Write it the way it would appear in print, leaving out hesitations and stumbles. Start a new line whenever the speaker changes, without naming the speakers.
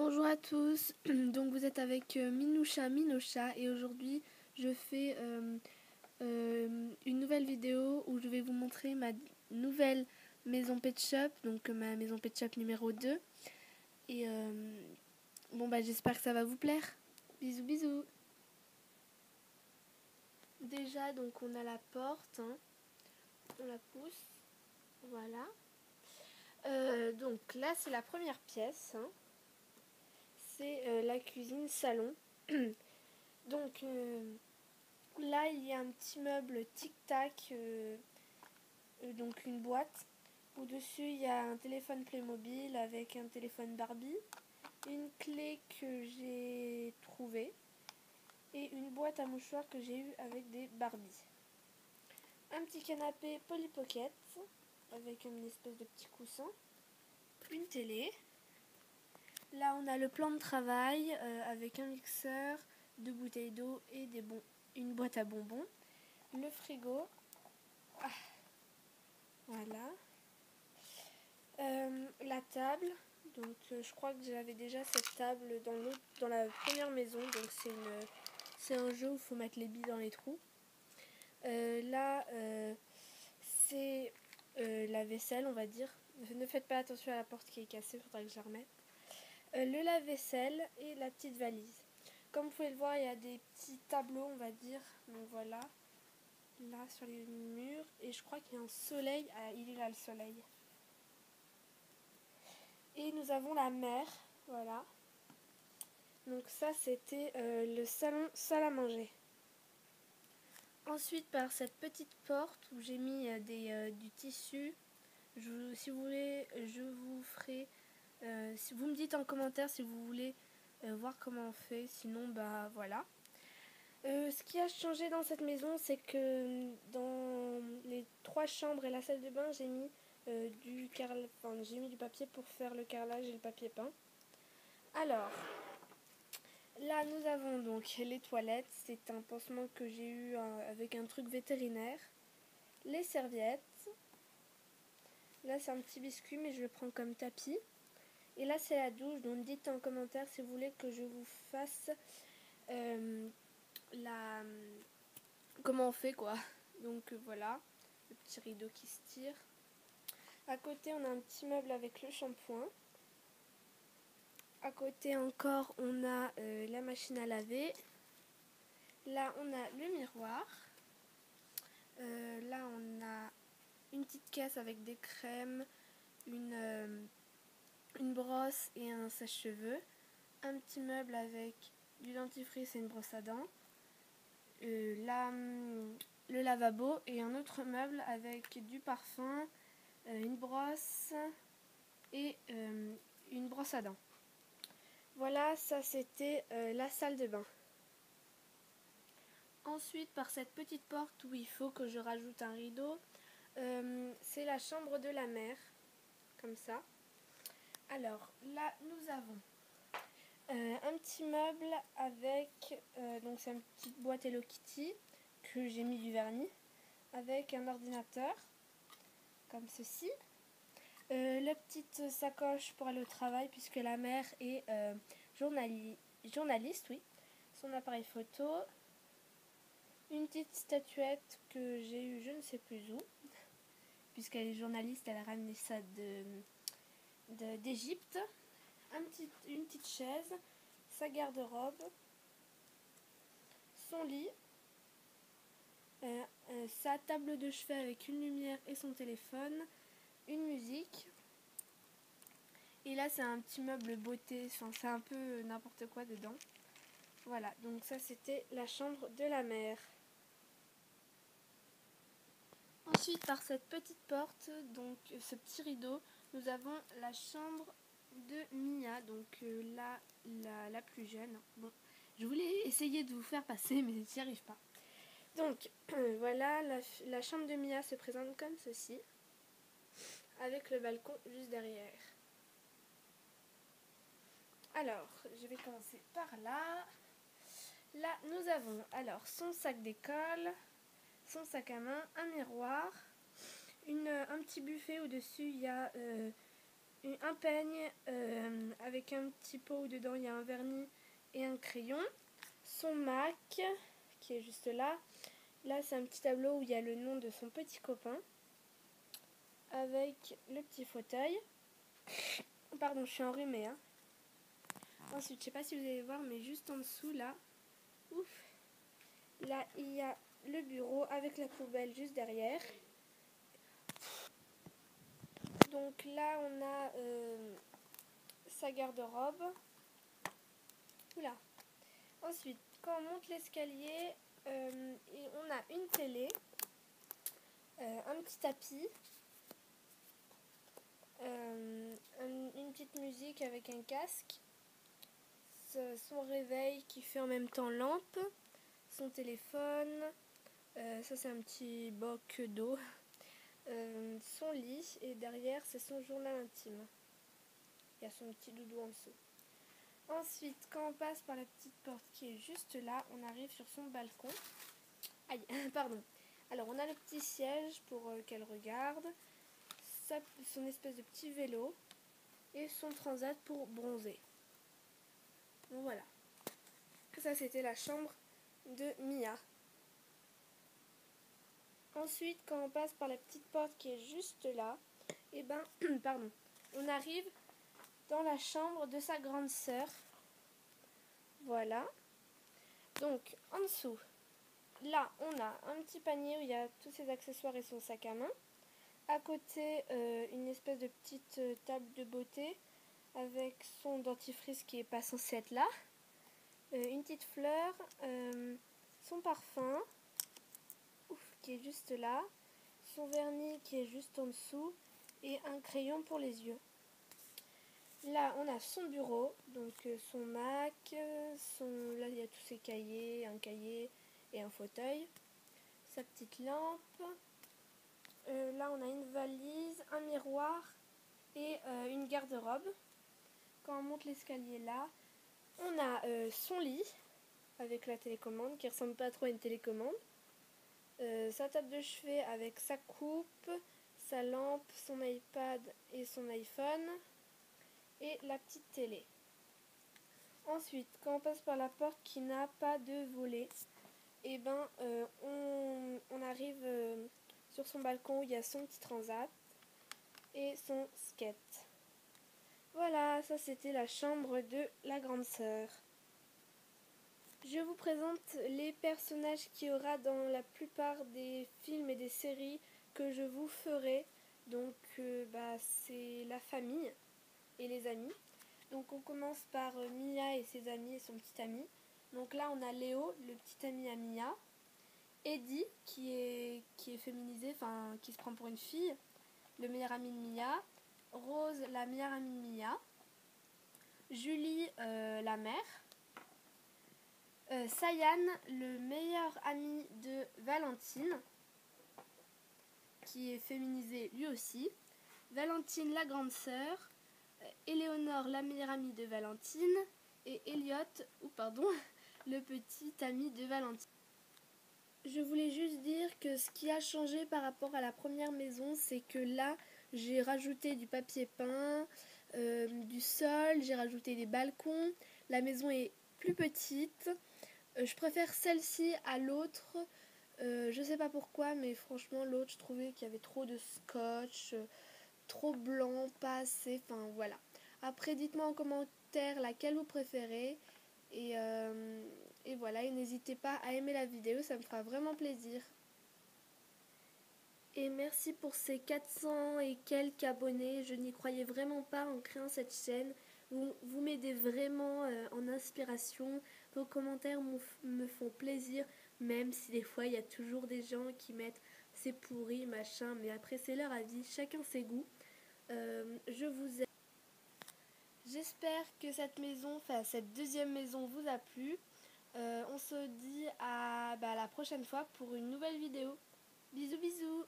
Bonjour à tous, donc vous êtes avec Minocha et aujourd'hui je fais une nouvelle vidéo où je vais vous montrer ma nouvelle maison Pet Shop, donc ma maison Pet Shop numéro 2 et j'espère que ça va vous plaire. Bisous bisous. Déjà donc on a la porte, on la pousse, voilà. Donc là c'est la première pièce, c'est la cuisine salon. Donc là il y a un petit meuble tic-tac, donc une boîte. Au-dessus il y a un téléphone Playmobil avec un téléphone Barbie, une clé que j'ai trouvée et une boîte à mouchoirs que j'ai eue avec des Barbies. Un petit canapé Polly Pocket avec une espèce de petit coussin, une télé. Là on a le plan de travail avec un mixeur, 2 bouteilles d'eau et une boîte à bonbons, le frigo, voilà, la table. Donc je crois que j'avais déjà cette table dans la première maison, donc c'est un jeu où il faut mettre les billes dans les trous. Là c'est la vaisselle, on va dire. Ne faites pas attention à la porte qui est cassée, il faudra que je la remette. Le lave-vaisselle et la petite valise. Comme vous pouvez le voir, il y a des petits tableaux, on va dire. Donc voilà, là sur les murs. Et je crois qu'il y a un soleil. Ah, il est là le soleil. Et nous avons la mer, voilà. Donc ça, c'était le salon salle à manger. Ensuite, par cette petite porte où j'ai mis du tissu, si vous voulez, je vous ferai... si vous me dites en commentaire si vous voulez voir comment on fait, sinon bah voilà. Ce qui a changé dans cette maison, c'est que dans les 3 chambres et la salle de bain, j'ai mis du papier pour faire le carrelage et le papier peint. Alors, là nous avons donc les toilettes, c'est un pansement que j'ai eu avec un truc vétérinaire. Les serviettes, là c'est un petit biscuit mais je le prends comme tapis. Et là c'est la douche, donc dites en commentaire si vous voulez que je vous fasse comment on fait quoi. Donc voilà, le petit rideau qui se tire. À côté on a un petit meuble avec le shampoing. À côté encore on a la machine à laver. Là on a le miroir. Là on a une petite caisse avec des crèmes, une brosse et un sèche-cheveux. Un petit meuble avec du dentifrice et une brosse à dents. Le lavabo et un autre meuble avec du parfum, une brosse et une brosse à dents. Voilà, ça c'était la salle de bain. Ensuite, par cette petite porte où il faut que je rajoute un rideau, c'est la chambre de la mère, comme ça. Alors là, nous avons un petit meuble avec, donc c'est une petite boîte Hello Kitty que j'ai mis du vernis, avec un ordinateur, comme ceci. La petite sacoche pour aller au travail, puisque la mère est journaliste, oui. Son appareil photo. Une petite statuette que j'ai eue je ne sais plus où, puisqu'elle est journaliste, elle a ramené ça d'Égypte. Une petite chaise, sa garde-robe, son lit, sa table de chevet avec une lumière et son téléphone, une musique. Et là c'est un petit meuble beauté, enfin c'est un peu n'importe quoi dedans. Voilà, donc ça c'était la chambre de la mère. Ensuite, par cette petite porte, donc ce petit rideau, nous avons la chambre de Mia, donc la plus jeune. Bon, je voulais essayer de vous faire passer, mais j'y arrive pas. Donc voilà, la chambre de Mia se présente comme ceci, avec le balcon juste derrière. Alors, je vais commencer par là. Là, nous avons alors son sac d'école, son sac à main, un miroir, un petit buffet au-dessus, il y a un peigne, avec un petit pot où dedans il y a un vernis et un crayon. Son Mac qui est juste là. Là c'est un petit tableau où il y a le nom de son petit copain. Avec le petit fauteuil. Pardon, je suis enrhumée. Hein. Ensuite, je sais pas si vous allez voir, mais juste en dessous là. Ouf. Là, il y a le bureau avec la poubelle juste derrière. Donc là, on a sa garde-robe. Oula. Ensuite, quand on monte l'escalier, on a une télé, un petit tapis, une petite musique avec un casque, son réveil qui fait en même temps lampe, son téléphone, ça c'est un petit boc d'eau, son lit et derrière c'est son journal intime. Il y a son petit doudou en dessous. Ensuite, quand on passe par la petite porte qui est juste là, on arrive sur son balcon. Aïe, pardon. Alors, on a le petit siège pour qu'elle regarde, son espèce de petit vélo et son transat pour bronzer. Bon, voilà. Ça, c'était la chambre de Mia. Ensuite, quand on passe par la petite porte qui est juste là, et pardon, on arrive dans la chambre de sa grande sœur. Voilà. Donc, en dessous, là, on a un petit panier où il y a tous ses accessoires et son sac à main. À côté, une espèce de petite table de beauté avec son dentifrice qui n'est pas censé être là. Une petite fleur, son parfum, qui est juste là. Son vernis qui est juste en dessous. Et un crayon pour les yeux. Là, on a son bureau, donc son Mac, là il y a tous ses cahiers, un cahier et un fauteuil, sa petite lampe. Là, on a une valise, un miroir et une garde-robe. Quand on monte l'escalier là, on a son lit avec la télécommande qui ressemble pas trop à une télécommande. Sa table de chevet avec sa coupe, sa lampe, son iPad et son iPhone. Et la petite télé. Ensuite, quand on passe par la porte qui n'a pas de volet, on arrive sur son balcon où il y a son petit transat et son skate. Voilà, ça c'était la chambre de la grande sœur. Je vous présente les personnages qu'il y aura dans la plupart des films et des séries que je vous ferai. Donc c'est la famille et les amis. Donc on commence par Mia et ses amis et son petit ami. Donc là on a Léo, le petit ami à Mia. Eddie qui est féminisé, enfin qui se prend pour une fille, le meilleur ami de Mia. Rose, la meilleure amie de Mia. Julie, la mère. Sayan, le meilleur ami de Valentine, qui est féminisé lui aussi. Valentine, la grande sœur. Éléonore, la meilleure amie de Valentine, et Elliot, le petit ami de Valentine. Je voulais juste dire que ce qui a changé par rapport à la première maison, c'est que là, j'ai rajouté du papier peint, du sol, j'ai rajouté des balcons, la maison est plus petite. Je préfère celle-ci à l'autre, je sais pas pourquoi, mais franchement l'autre, je trouvais qu'il y avait trop de scotch, trop blanc, pas assez, enfin voilà. Après, dites-moi en commentaire laquelle vous préférez. Et voilà, et n'hésitez pas à aimer la vidéo, ça me fera vraiment plaisir. Et merci pour ces 400 et quelques abonnés. Je n'y croyais vraiment pas en créant cette chaîne. Vous m'aidez vraiment en inspiration. Vos commentaires me font plaisir, même si des fois il y a toujours des gens qui mettent c'est pourri, machin. Mais après, c'est leur avis, chacun ses goûts. Je vous aime. J'espère que cette deuxième maison vous a plu. On se dit à la prochaine fois pour une nouvelle vidéo. Bisous bisous.